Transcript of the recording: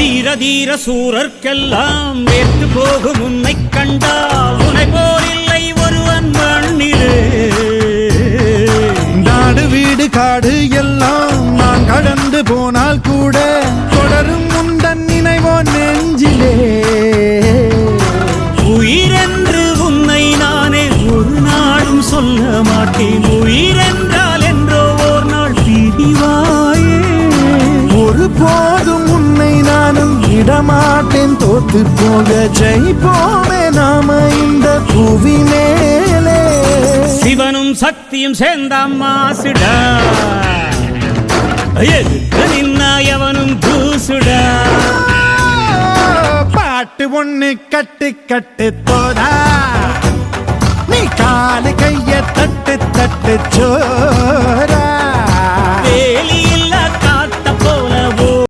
தீர தீர சூரர்க்கெல்லாம் வேர்த்து போகும் உன்னை கண்டால் உன்னை போரில்லை ஒருவன் மண்ணிலே. நாடு வீடு காடு எல்லாம் நான் கடந்து போனால் கூட தொடரும் முந்தன் நினைவோ நெஞ்சிலே. உயிரென்று உன்னை நானே ஒரு நாளும் சொல்ல மாட்டேன். உயிரென்றால் என்றோ ஓர் நாள் பிரிவாயே. ஒரு போதும் உன்னை நானும் விடமாட்டேன். தோத்து போக ஜெயிப்போமே நாம இந்த புவி மேலே. சிவனும் சக்தியும் சேர்ந்தாம் மாசுடா, எதுக்கு நின்னா எவனும் தூசுடா. பாட்டு ஒண்ணு கட்டு கட்டு போதா, நீ காலு கைய தட்டு